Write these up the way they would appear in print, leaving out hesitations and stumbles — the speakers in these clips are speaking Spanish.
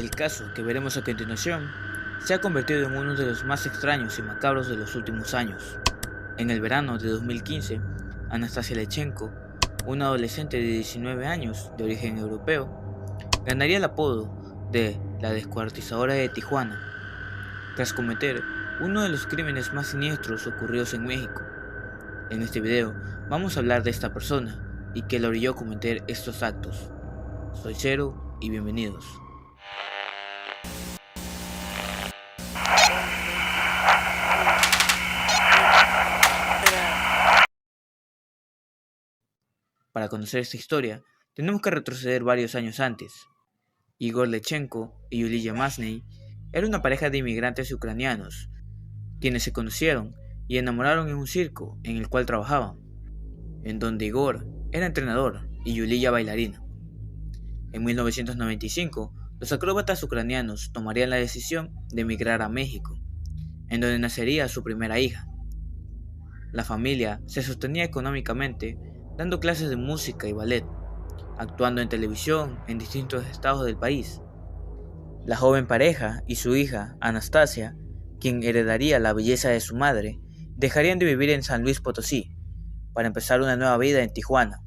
El caso que veremos a continuación se ha convertido en uno de los más extraños y macabros de los últimos años. En el verano de 2015, Anastasia Lechenko, una adolescente de 19 años de origen europeo, ganaría el apodo de la descuartizadora de Tijuana, tras cometer uno de los crímenes más siniestros ocurridos en México. En este video vamos a hablar de esta persona y qué la orilló a cometer estos actos. Soy Cero y bienvenidos. Para conocer esta historia, tenemos que retroceder varios años antes. Igor Lechenko y Yulia Masney eran una pareja de inmigrantes ucranianos, quienes se conocieron y enamoraron en un circo en el cual trabajaban, en donde Igor era entrenador y Yulia bailarina. En 1995, los acróbatas ucranianos tomarían la decisión de emigrar a México, en donde nacería su primera hija. La familia se sostenía económicamente dando clases de música y ballet, actuando en televisión en distintos estados del país. La joven pareja y su hija, Anastasia, quien heredaría la belleza de su madre, dejarían de vivir en San Luis Potosí para empezar una nueva vida en Tijuana,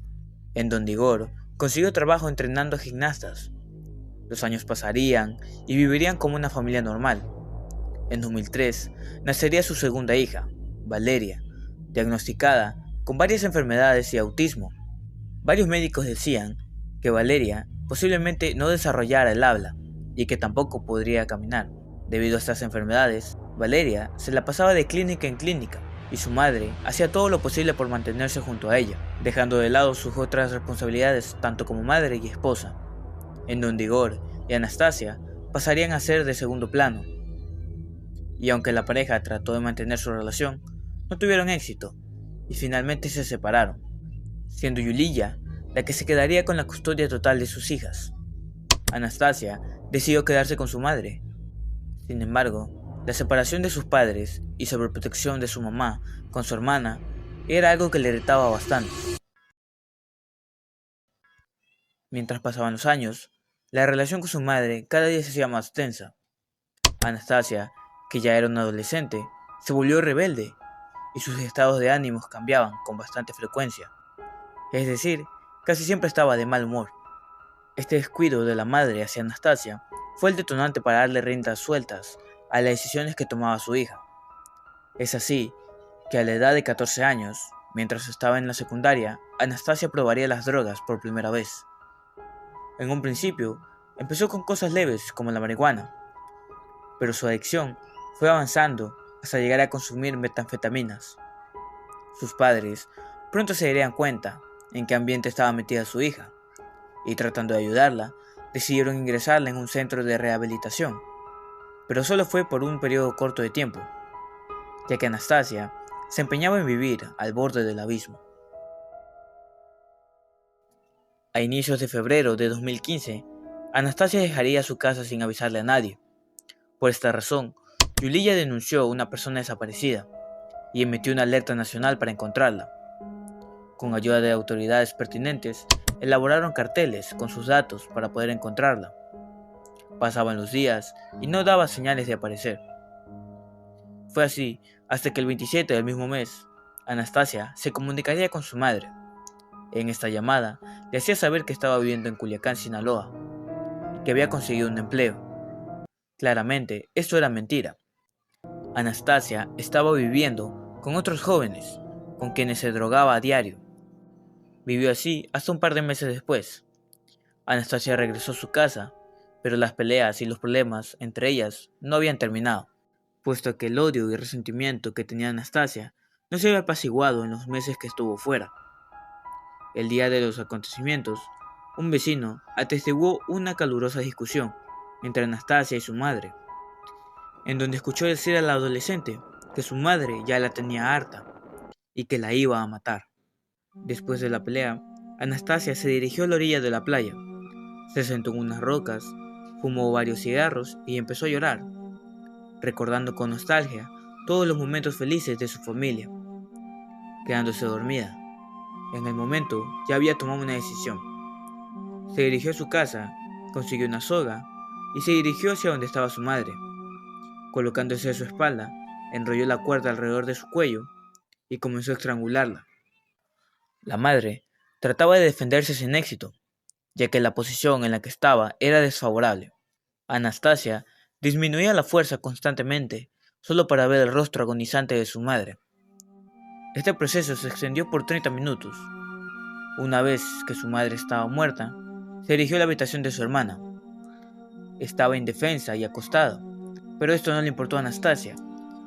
en donde Igor consiguió trabajo entrenando a gimnastas. Los años pasarían y vivirían como una familia normal. En 2003 nacería su segunda hija, Valeria, diagnosticada con varias enfermedades y autismo. Varios médicos decían que Valeria posiblemente no desarrollara el habla y que tampoco podría caminar. Debido a estas enfermedades, Valeria se la pasaba de clínica en clínica y su madre hacía todo lo posible por mantenerse junto a ella, dejando de lado sus otras responsabilidades tanto como madre y esposa, en donde Igor y Anastasia pasarían a ser de segundo plano. Y aunque la pareja trató de mantener su relación, no tuvieron éxito y finalmente se separaron, siendo Yulia la que se quedaría con la custodia total de sus hijas. Anastasia decidió quedarse con su madre. Sin embargo, la separación de sus padres y sobreprotección de su mamá con su hermana era algo que le irritaba bastante. Mientras pasaban los años, la relación con su madre cada día se hacía más tensa. Anastasia, que ya era una adolescente, se volvió rebelde y sus estados de ánimos cambiaban con bastante frecuencia. Es decir, casi siempre estaba de mal humor. Este descuido de la madre hacia Anastasia fue el detonante para darle riendas sueltas a las decisiones que tomaba su hija. Es así que a la edad de 14 años, mientras estaba en la secundaria, Anastasia probaría las drogas por primera vez. En un principio, empezó con cosas leves como la marihuana, pero su adicción fue avanzando hasta llegar a consumir metanfetaminas. Sus padres pronto se darían cuenta en qué ambiente estaba metida su hija, y tratando de ayudarla, decidieron ingresarla en un centro de rehabilitación, pero solo fue por un periodo corto de tiempo, ya que Anastasia se empeñaba en vivir al borde del abismo. A inicios de febrero de 2015, Anastasia dejaría su casa sin avisarle a nadie. Por esta razón, Yulia denunció a una persona desaparecida y emitió una alerta nacional para encontrarla. Con ayuda de autoridades pertinentes, elaboraron carteles con sus datos para poder encontrarla. Pasaban los días y no daba señales de aparecer. Fue así hasta que el 27 del mismo mes, Anastasia se comunicaría con su madre. En esta llamada, le hacía saber que estaba viviendo en Culiacán, Sinaloa, y que había conseguido un empleo. Claramente, esto era mentira. Anastasia estaba viviendo con otros jóvenes, con quienes se drogaba a diario. Vivió así hasta un par de meses después. Anastasia regresó a su casa, pero las peleas y los problemas entre ellas no habían terminado, puesto que el odio y resentimiento que tenía Anastasia no se había apaciguado en los meses que estuvo fuera. El día de los acontecimientos, un vecino atestiguó una calurosa discusión entre Anastasia y su madre, en donde escuchó decir a la adolescente que su madre ya la tenía harta y que la iba a matar. Después de la pelea, Anastasia se dirigió a la orilla de la playa, se sentó en unas rocas, fumó varios cigarros y empezó a llorar, recordando con nostalgia todos los momentos felices de su familia, quedándose dormida. En el momento ya había tomado una decisión. Se dirigió a su casa, consiguió una soga y se dirigió hacia donde estaba su madre. Colocándose a su espalda, enrolló la cuerda alrededor de su cuello y comenzó a estrangularla. La madre trataba de defenderse sin éxito, ya que la posición en la que estaba era desfavorable. Anastasia disminuía la fuerza constantemente, solo para ver el rostro agonizante de su madre. Este proceso se extendió por 30 minutos. Una vez que su madre estaba muerta, se dirigió a la habitación de su hermana. Estaba indefensa y acostada, pero esto no le importó a Anastasia,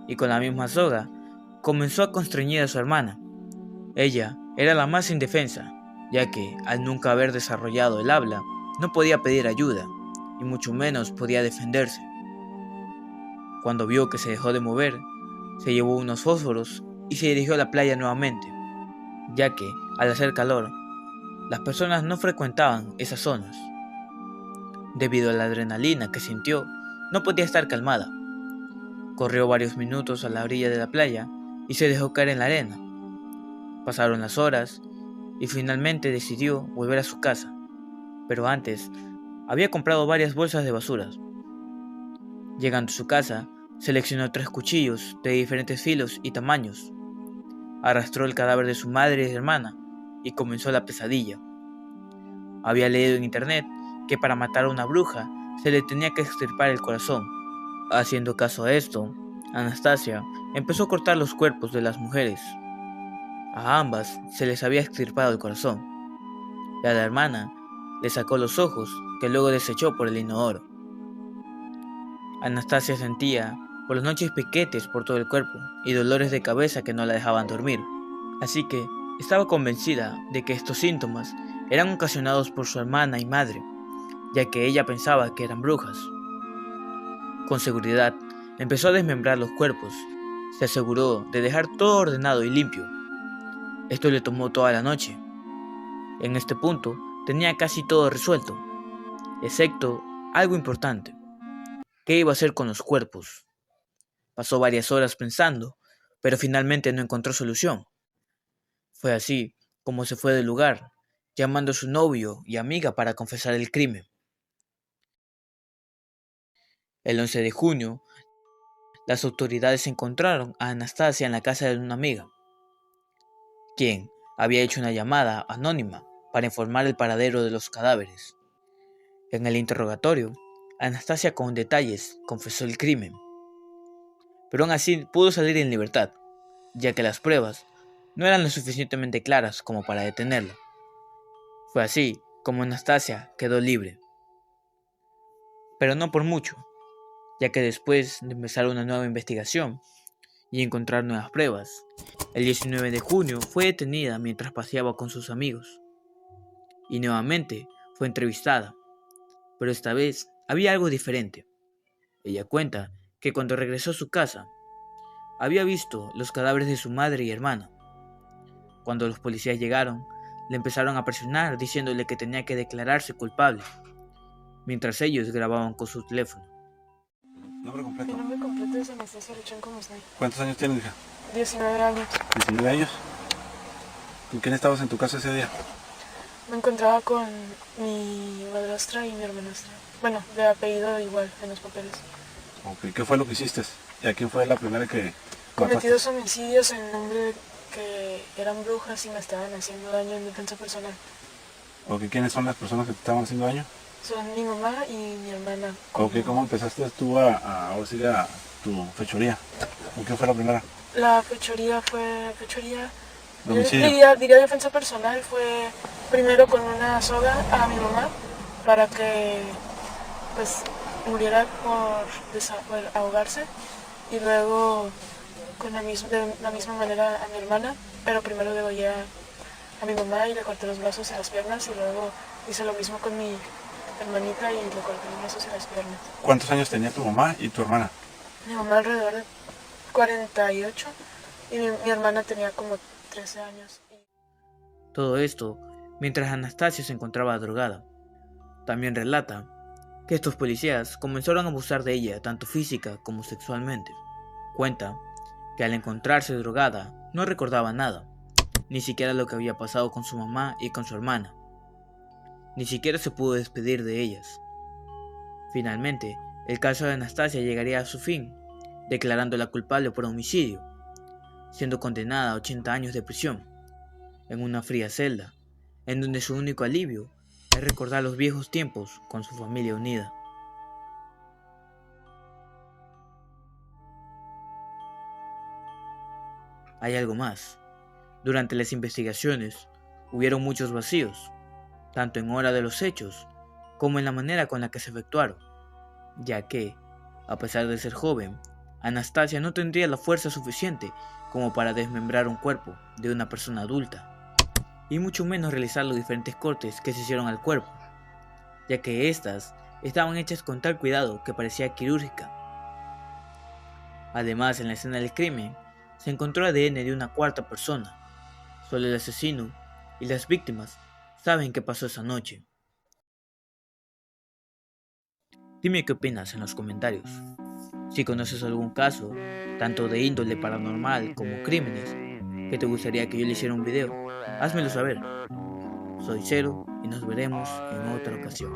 y con la misma soga comenzó a constreñir a su hermana. Ella era la más indefensa, ya que, al nunca haber desarrollado el habla, no podía pedir ayuda, y mucho menos podía defenderse. Cuando vio que se dejó de mover, se llevó unos fósforos y se dirigió a la playa nuevamente, ya que, al hacer calor, las personas no frecuentaban esas zonas. Debido a la adrenalina que sintió, no podía estar calmada. Corrió varios minutos a la orilla de la playa y se dejó caer en la arena. Pasaron las horas y finalmente decidió volver a su casa, pero antes había comprado varias bolsas de basuras. Llegando a su casa, seleccionó 3 cuchillos de diferentes filos y tamaños. Arrastró el cadáver de su madre y hermana y comenzó la pesadilla. Había leído en internet que para matar a una bruja se le tenía que extirpar el corazón. Haciendo caso a esto, Anastasia empezó a cortar los cuerpos de las mujeres. A ambas se les había extirpado el corazón, y a la hermana le sacó los ojos que luego desechó por el inodoro. Anastasia sentía por las noches piquetes por todo el cuerpo y dolores de cabeza que no la dejaban dormir, así que estaba convencida de que estos síntomas eran ocasionados por su hermana y madre, ya que ella pensaba que eran brujas. Con seguridad, empezó a desmembrar los cuerpos. Se aseguró de dejar todo ordenado y limpio. Esto le tomó toda la noche. En este punto, tenía casi todo resuelto, excepto algo importante. ¿Qué iba a hacer con los cuerpos? Pasó varias horas pensando, pero finalmente no encontró solución. Fue así como se fue del lugar, llamando a su novio y amiga para confesar el crimen. El 11 de junio, las autoridades encontraron a Anastasia en la casa de una amiga, quien había hecho una llamada anónima para informar el paradero de los cadáveres. En el interrogatorio, Anastasia con detalles confesó el crimen, pero aún así pudo salir en libertad, ya que las pruebas no eran lo suficientemente claras como para detenerla. Fue así como Anastasia quedó libre, pero no por mucho, ya que después de empezar una nueva investigación y encontrar nuevas pruebas, el 19 de junio fue detenida mientras paseaba con sus amigos, y nuevamente fue entrevistada, pero esta vez había algo diferente. Ella cuenta que cuando regresó a su casa, había visto los cadáveres de su madre y hermana. Cuando los policías llegaron, le empezaron a presionar diciéndole que tenía que declararse culpable, mientras ellos grababan con su teléfono. ¿Nombre completo? Mi nombre completo es Anastasia Luchenko Musnay. ¿Cuántos años tienes, hija? 19 años. 19 años. ¿Con quién estabas en tu casa ese día? Me encontraba con mi madrastra y mi hermanastra. Bueno, de apellido igual en los papeles. Okay. ¿Qué fue lo que hiciste? ¿Y a quién fue la primera que Cometí mataste? 2 homicidios en nombre de que eran brujas y me estaban haciendo daño en defensa personal. Okay. ¿Quiénes son las personas que te estaban haciendo daño? Son mi mamá y mi hermana. Okay. ¿Cómo empezaste tú a tu fechoría? ¿Con quién fue la primera? La fechoría fue... fechoría... ¿De homicidio? Diría defensa personal. Fue primero con una soga a mi mamá para que pues muriera por ahogarse, y luego de la misma manera a mi hermana, pero primero degollé a mi mamá y le corté los brazos y las piernas, y luego hice lo mismo con mi hermanita y le corté los brazos y las piernas. ¿Cuántos años tenía tu mamá y tu hermana? Mi mamá alrededor de 48 y mi hermana tenía como 13 años. Todo esto mientras Anastasia se encontraba drogada. También relata que estos policías comenzaron a abusar de ella tanto física como sexualmente. Cuenta que al encontrarse drogada no recordaba nada, ni siquiera lo que había pasado con su mamá y con su hermana. Ni siquiera se pudo despedir de ellas. Finalmente, el caso de Anastasia llegaría a su fin, declarándola culpable por homicidio, siendo condenada a 80 años de prisión, en una fría celda, en donde su único alivio es recordar los viejos tiempos con su familia unida. Hay algo más. Durante las investigaciones, hubieron muchos vacíos, tanto en hora de los hechos como en la manera con la que se efectuaron, ya que, a pesar de ser joven, Anastasia no tendría la fuerza suficiente como para desmembrar un cuerpo de una persona adulta, y mucho menos realizar los diferentes cortes que se hicieron al cuerpo, ya que éstas estaban hechas con tal cuidado que parecía quirúrgica. Además, en la escena del crimen, se encontró ADN de una cuarta persona. Solo el asesino y las víctimas saben qué pasó esa noche. Dime qué opinas en los comentarios. Si conoces algún caso, tanto de índole paranormal como crímenes, que te gustaría que yo le hiciera un video, házmelo saber. Soy Cero y nos veremos en otra ocasión.